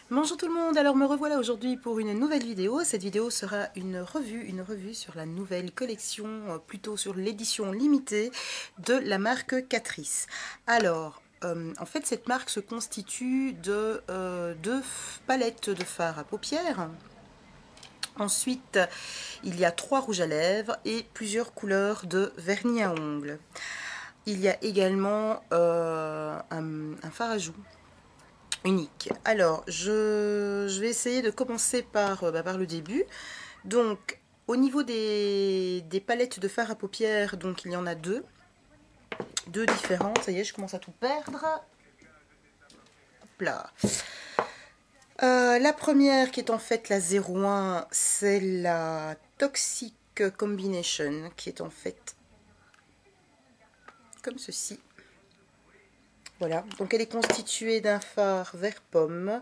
Bonjour tout le monde, alors me revoilà aujourd'hui pour une nouvelle vidéo. Cette vidéo sera une revue sur la nouvelle collection, plutôt sur l'édition limitée de la marque Catrice. Alors, en fait cette marque se constitue de deux palettes de fard à paupières. Ensuite, il y a 3 rouges à lèvres et plusieurs couleurs de vernis à ongles. Il y a également un fard à joues unique. Alors, je vais essayer de commencer par le début. Donc, au niveau des palettes de fard à paupières, donc il y en a deux différentes. Ça y est, je commence à tout perdre. Hop là. La première, qui est en fait la 01, c'est la Toxic Combination, qui est en fait comme ceci. Voilà, donc elle est constituée d'un fard vert pomme,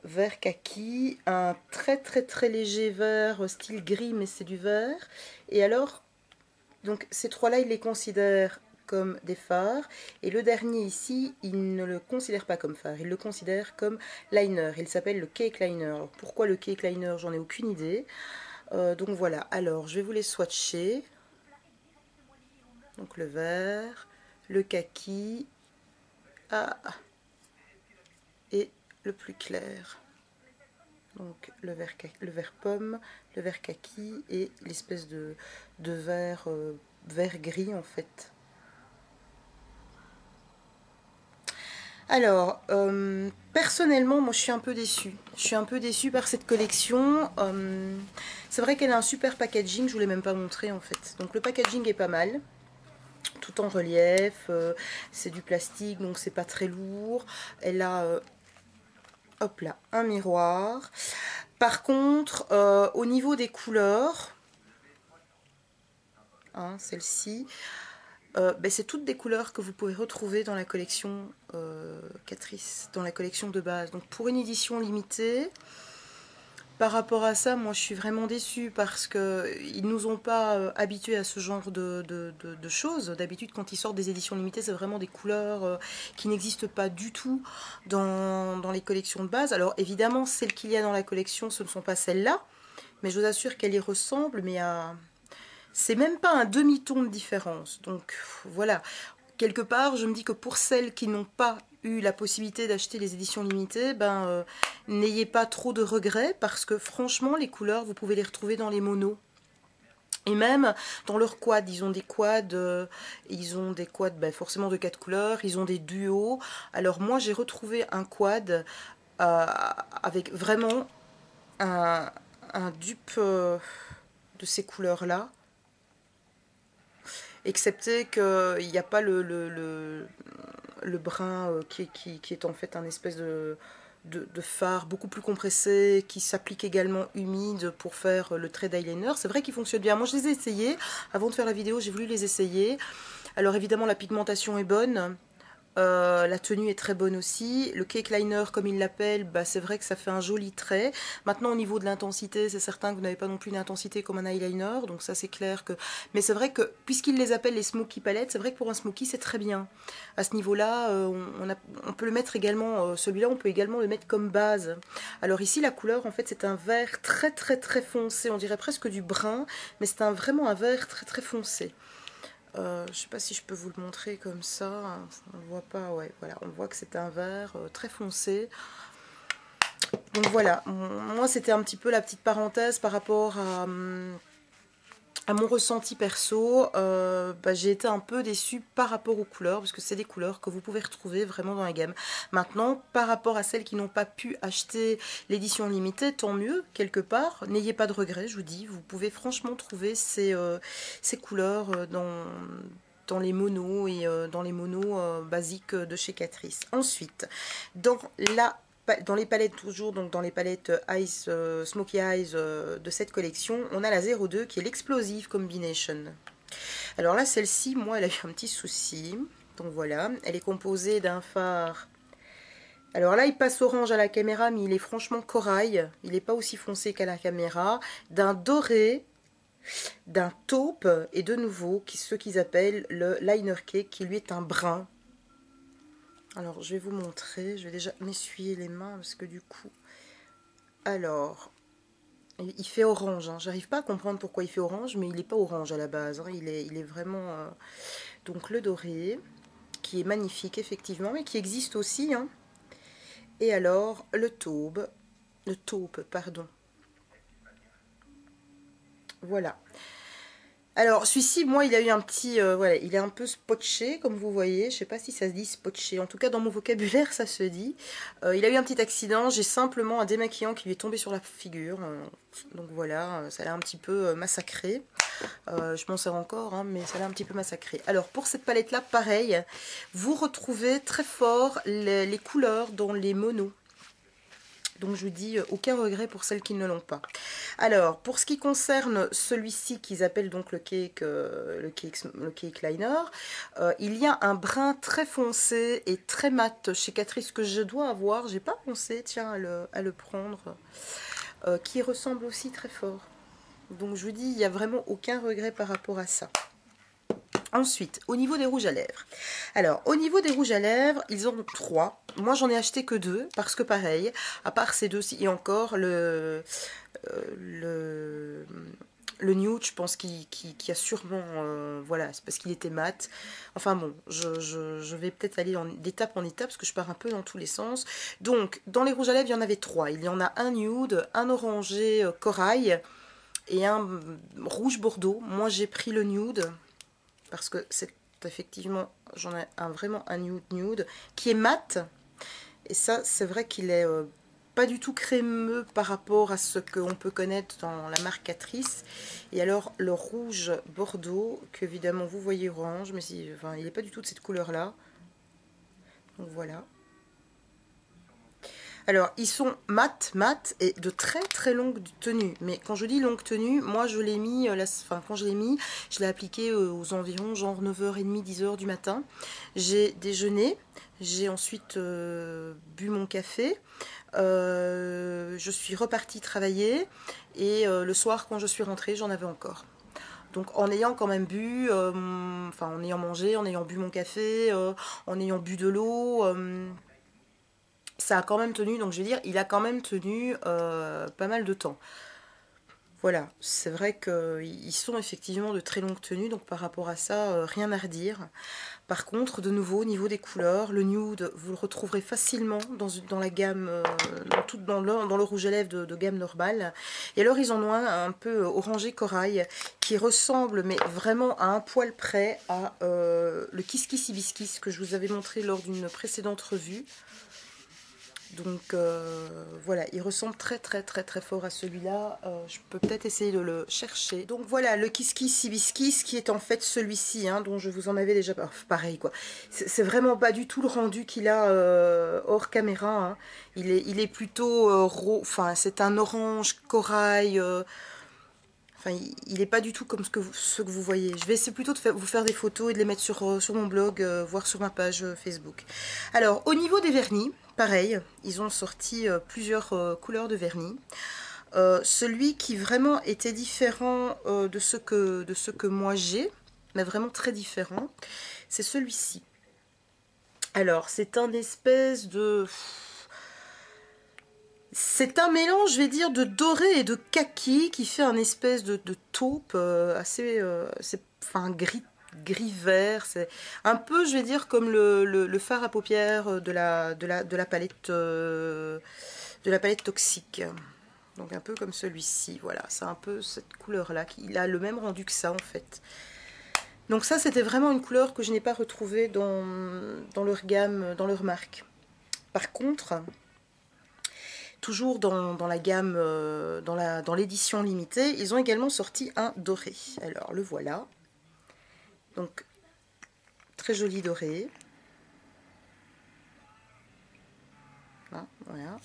vert kaki, un très léger vert style gris, mais c'est du vert. Et alors, donc ces trois-là, il les considère comme des fards. Et le dernier ici, il ne le considère pas comme fard, il le considère comme liner. Il s'appelle le cake liner. Alors, pourquoi le cake liner? J'en ai aucune idée. Donc voilà, alors je vais vous les swatcher. Donc le vert, le kaki, et le plus clair. Donc le vert pomme, le vert kaki et l'espèce de vert, vert gris en fait. Alors, personnellement, moi je suis un peu déçue. Je suis un peu déçue par cette collection. C'est vrai qu'elle a un super packaging, je vous l'ai même pas montré en fait. Donc le packaging est pas mal. Tout en relief, c'est du plastique donc c'est pas très lourd. Elle a hop là, un miroir. Par contre, au niveau des couleurs, hein, celle-ci, c'est toutes des couleurs que vous pouvez retrouver dans la collection Catrice, dans la collection de base. Donc pour une édition limitée, par rapport à ça, moi je suis vraiment déçue parce qu'ils ne nous ont pas habitués à ce genre de choses. D'habitude, quand ils sortent des éditions limitées, c'est vraiment des couleurs qui n'existent pas du tout dans les collections de base. Alors évidemment, celles qu'il y a dans la collection, ce ne sont pas celles-là, mais je vous assure qu'elles y ressemblent, mais c'est même pas un demi-ton de différence. Donc voilà, quelque part, je me dis que pour celles qui n'ont pas eu la possibilité d'acheter les éditions limitées, n'ayez pas trop de regrets parce que franchement, les couleurs, vous pouvez les retrouver dans les monos. Et même dans leurs quads, ils ont des quads, forcément de 4 couleurs, ils ont des duos. Alors moi, j'ai retrouvé un quad avec vraiment un dupe de ces couleurs-là. Excepté qu'il n'y a pas le brun qui est en fait un espèce de fard beaucoup plus compressé, qui s'applique également humide pour faire le trait d'eyeliner. C'est vrai qu'il fonctionne bien. Moi je les ai essayés. Avant de faire la vidéo, j'ai voulu les essayer. Alors évidemment la pigmentation est bonne. La tenue est très bonne aussi. Le cake liner, comme il l'appelle, c'est vrai que ça fait un joli trait. Maintenant, au niveau de l'intensité, c'est certain que vous n'avez pas non plus une intensité comme un eyeliner. Donc ça, c'est clair que... Mais c'est vrai que, puisqu'ils les appellent les smoky palettes, c'est vrai que pour un smoky, c'est très bien. À ce niveau-là, on peut le mettre également... Celui-là, on peut également le mettre comme base. Alors ici, la couleur, en fait, c'est un vert très foncé. On dirait presque du brun, mais c'est vraiment un vert très foncé. Je sais pas si je peux vous le montrer comme ça, on le voit pas, ouais, voilà, on voit que c'est un vert très foncé. Donc voilà, moi c'était un petit peu la petite parenthèse par rapport à mon ressenti perso. J'ai été un peu déçue par rapport aux couleurs, parce que c'est des couleurs que vous pouvez retrouver vraiment dans la gamme. Maintenant, par rapport à celles qui n'ont pas pu acheter l'édition limitée, tant mieux, quelque part. N'ayez pas de regrets, je vous dis. Vous pouvez franchement trouver ces couleurs dans les monos et dans les monos basiques de chez Catrice. Ensuite, dans les palettes, toujours donc dans les palettes Eyes, Smoky Eyes de cette collection, on a la 02 qui est l'Explosive Combination. Alors là, celle-ci, moi, elle a eu un petit souci. Donc voilà, elle est composée d'un fard. Alors là, il passe orange à la caméra, mais il est franchement corail. Il n'est pas aussi foncé qu'à la caméra. D'un doré, d'un taupe et de nouveau, ce qu'ils appellent le liner cake, qui lui est un brun. Alors, je vais vous montrer. Je vais déjà m'essuyer les mains parce que du coup... Alors, il fait orange. Hein. J'arrive pas à comprendre pourquoi il fait orange, mais il n'est pas orange à la base. Hein. Il est vraiment... Donc, le doré, qui est magnifique, effectivement, mais qui existe aussi. Hein. Et alors, le taupe, pardon. Voilà. Alors, celui-ci, moi, il a eu un petit... voilà, il est un peu spotché, comme vous voyez. Je sais pas si ça se dit spotché. En tout cas, dans mon vocabulaire, ça se dit. Il a eu un petit accident. J'ai simplement un démaquillant qui lui est tombé sur la figure. Donc voilà, ça l'a un petit peu massacré. Je m'en sers encore, hein, mais ça l'a un petit peu massacré. Alors, pour cette palette-là, pareil. Vous retrouvez très fort les couleurs dans les monos. Donc je vous dis aucun regret pour celles qui ne l'ont pas. Alors pour ce qui concerne celui-ci qu'ils appellent donc le cake liner, il y a un brun très foncé et très mat chez Catrice que je dois avoir. J'ai pas pensé tiens à le prendre, qui ressemble aussi très fort. Donc je vous dis il n'y a vraiment aucun regret par rapport à ça. Ensuite, au niveau des rouges à lèvres. Alors, au niveau des rouges à lèvres, ils ont 3. Moi, j'en ai acheté que 2, parce que pareil, à part ces deux-ci, et encore le nude, je pense qu'il a sûrement... voilà, c'est parce qu'il était mat. Enfin bon, je vais peut-être aller d'étape en étape, parce que je pars un peu dans tous les sens. Donc, dans les rouges à lèvres, il y en avait 3. Il y en a un nude, un orangé corail, et un rouge bordeaux. Moi, j'ai pris le nude, parce que c'est effectivement, j'en ai vraiment un nude qui est mat, et ça c'est vrai qu'il est pas du tout crémeux par rapport à ce qu'on peut connaître dans la marque Catrice. Et alors le rouge bordeaux, qu'évidemment vous voyez orange, mais enfin, il n'est pas du tout de cette couleur là, donc voilà. Alors, ils sont mat et de très longue tenue. Mais quand je dis longue tenue, moi je l'ai mis, quand je l'ai mis, je l'ai appliqué aux environs genre 9h30, 10h du matin. J'ai déjeuné, j'ai ensuite bu mon café, je suis repartie travailler et le soir quand je suis rentrée, j'en avais encore. Donc en ayant quand même bu, en ayant mangé, en ayant bu mon café, en ayant bu de l'eau... ça a quand même tenu, donc je veux dire, il a quand même tenu pas mal de temps. Voilà, c'est vrai qu'ils sont effectivement de très longue tenue, donc par rapport à ça, rien à redire. Par contre, de nouveau, au niveau des couleurs, le nude, vous le retrouverez facilement dans la gamme, dans le rouge à lèvres de gamme normale. Et alors, ils en ont un peu orangé corail, qui ressemble, mais vraiment à un poil près, à le Kiss Kiss Hibiscus que je vous avais montré lors d'une précédente revue. Donc voilà, il ressemble très fort à celui-là. Je peux peut-être essayer de le chercher. Donc voilà, le Kiss Kiss Hibiscus qui est en fait celui-ci, hein, dont je vous en avais déjà... pareil quoi. C'est vraiment pas du tout le rendu qu'il a hors caméra. Hein. Il est plutôt enfin c'est un orange corail... Enfin, il n'est pas du tout comme ce que vous voyez. Je vais essayer plutôt de vous faire des photos et de les mettre sur mon blog, voire sur ma page Facebook. Alors, au niveau des vernis, pareil, ils ont sorti plusieurs couleurs de vernis. Celui qui vraiment était différent de ce que moi j'ai, mais vraiment très différent, c'est celui-ci. Alors, c'est un espèce de... C'est un mélange, je vais dire, de doré et de kaki qui fait un espèce de taupe assez, enfin gris-vert. C'est un peu, je vais dire, comme le fard à paupières de la palette toxique. Donc un peu comme celui-ci, voilà, c'est un peu cette couleur-là. Il a le même rendu que ça en fait. Donc ça, c'était vraiment une couleur que je n'ai pas retrouvée dans leur gamme, dans leur marque. Par contre... toujours dans la gamme, dans l'édition limitée, ils ont également sorti un doré. Alors, le voilà. Donc, très joli doré. Hein, voilà.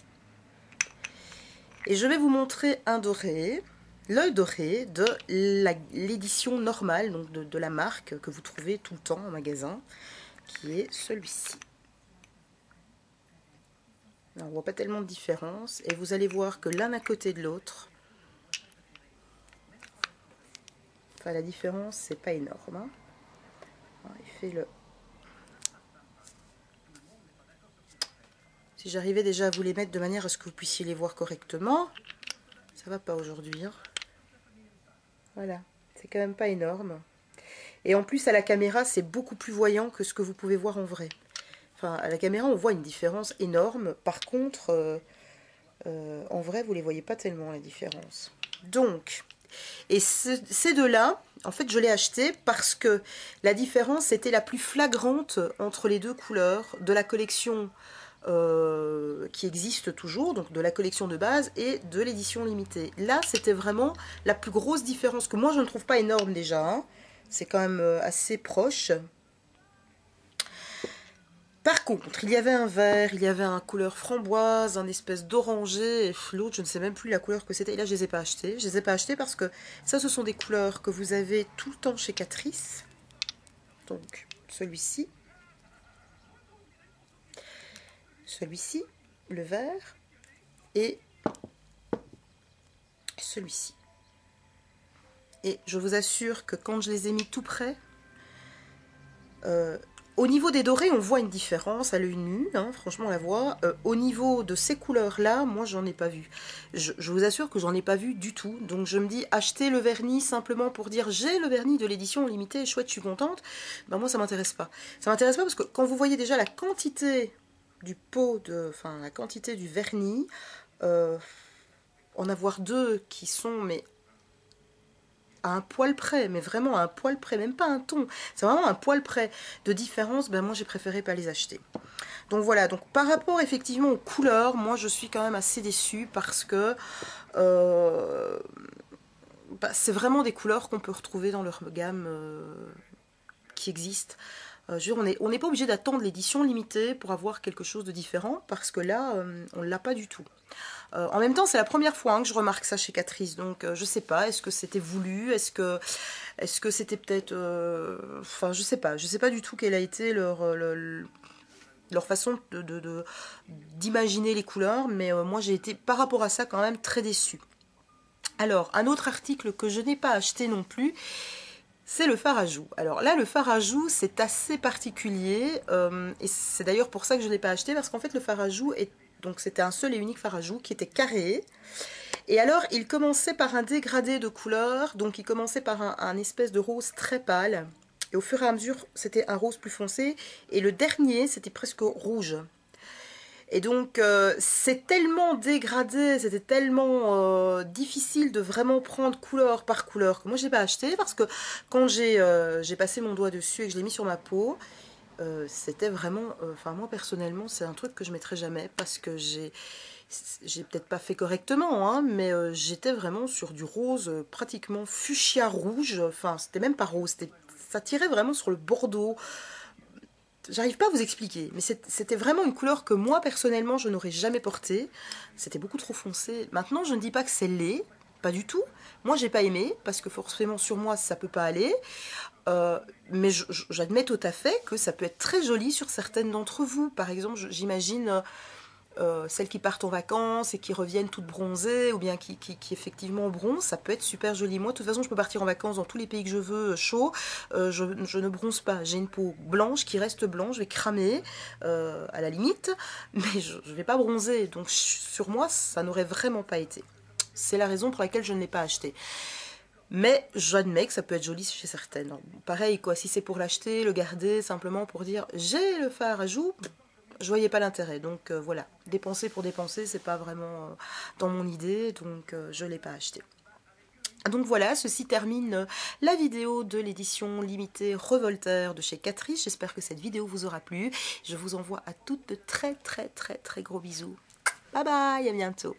Et je vais vous montrer un doré. Le doré de l'édition normale, donc de la marque que vous trouvez tout le temps en magasin, qui est celui-ci. On ne voit pas tellement de différence et vous allez voir que l'un à côté de l'autre, enfin la différence c'est pas énorme. Hein. Il fait le... Si j'arrivais déjà à vous les mettre de manière à ce que vous puissiez les voir correctement. Ça va pas aujourd'hui, hein. Voilà, c'est quand même pas énorme. Et en plus, à la caméra, c'est beaucoup plus voyant que ce que vous pouvez voir en vrai. Enfin, à la caméra, on voit une différence énorme. Par contre, en vrai, vous ne les voyez pas tellement, la différence. Donc, et ces deux-là, en fait, je l'ai acheté parce que la différence était la plus flagrante entre les deux couleurs de la collection qui existe toujours, donc de la collection de base et de l'édition limitée. Là, c'était vraiment la plus grosse différence, que moi, je ne trouve pas énorme déjà, hein. C'est quand même assez proche. Par contre, il y avait un vert, il y avait un couleur framboise, un espèce d'orangé, et l'autre, je ne sais même plus la couleur que c'était. Et là, je ne les ai pas achetés. Je ne les ai pas achetés parce que ça, ce sont des couleurs que vous avez tout le temps chez Catrice. Donc, celui-ci, le vert, et celui-ci. Et je vous assure que quand je les ai mis tout près, au niveau des dorés, on voit une différence à l'œil nu, hein, franchement on la voit. Au niveau de ces couleurs-là, moi j'en ai pas vu. Je vous assure que j'en ai pas vu du tout. Donc je me dis, acheter le vernis simplement pour dire j'ai le vernis de l'édition limitée, chouette, je suis contente, ben moi ça m'intéresse pas. Ça m'intéresse pas parce que quand vous voyez déjà la quantité du pot, enfin la quantité du vernis, en avoir deux qui sont mais à un poil près, mais vraiment à un poil près, même pas un ton, c'est vraiment un poil près de différence, ben moi j'ai préféré pas les acheter. Donc voilà, donc par rapport effectivement aux couleurs, moi je suis quand même assez déçue parce que c'est vraiment des couleurs qu'on peut retrouver dans leur gamme qui existent. On n'est pas obligé d'attendre l'édition limitée pour avoir quelque chose de différent, parce que là, on ne l'a pas du tout. En même temps, c'est la première fois hein, que je remarque ça chez Catrice, donc je sais pas, est-ce que c'était voulu, est-ce que c'était peut-être... Enfin, je sais pas du tout quelle a été leur façon d'imaginer les couleurs, mais moi j'ai été par rapport à ça quand même très déçue. Alors, un autre article que je n'ai pas acheté non plus, c'est le fard à joues. Alors là, le fard à joues, c'est assez particulier, et c'est d'ailleurs pour ça que je ne l'ai pas acheté, parce qu'en fait, le fard à joues, donc c'était un seul et unique fard à joues qui était carré, et alors il commençait par un dégradé de couleur, donc il commençait par un espèce de rose très pâle, et au fur et à mesure, c'était un rose plus foncé, et le dernier, c'était presque rouge. Et donc, c'est tellement dégradé, c'était tellement difficile de vraiment prendre couleur par couleur que moi, je n'ai pas acheté parce que quand j'ai passé mon doigt dessus et que je l'ai mis sur ma peau, c'était vraiment... Enfin, moi, personnellement, c'est un truc que je ne mettrai jamais parce que j'ai peut-être pas fait correctement, hein, mais j'étais vraiment sur du rose pratiquement fuchsia rouge. Enfin, c'était même pas rose, ça tirait vraiment sur le bordeaux. J'arrive pas à vous expliquer, mais c'était vraiment une couleur que moi, personnellement, je n'aurais jamais portée. C'était beaucoup trop foncé. Maintenant, je ne dis pas que c'est laid, pas du tout. Moi, j'ai pas aimé, parce que forcément, sur moi, ça peut pas aller. Mais j'admets tout à fait que ça peut être très joli sur certaines d'entre vous. Par exemple, j'imagine... celles qui partent en vacances et qui reviennent toutes bronzées ou bien qui effectivement bronzent, ça peut être super joli. Moi de toute façon je peux partir en vacances dans tous les pays que je veux, chaud, je ne bronze pas, j'ai une peau blanche qui reste blanche, je vais cramer à la limite, mais je ne vais pas bronzer, donc sur moi ça n'aurait vraiment pas été. C'est la raison pour laquelle je ne l'ai pas acheté. Mais j'admets que ça peut être joli chez certaines. Pareil quoi, si c'est pour l'acheter, le garder simplement pour dire j'ai le fard à joues, je voyais pas l'intérêt, donc voilà, dépenser pour dépenser, c'est pas vraiment dans mon idée, donc je l'ai pas acheté. Donc voilà, ceci termine la vidéo de l'édition limitée Revolter de chez Catrice. J'espère que cette vidéo vous aura plu. Je vous envoie à toutes de très très très très gros bisous. Bye bye, à bientôt.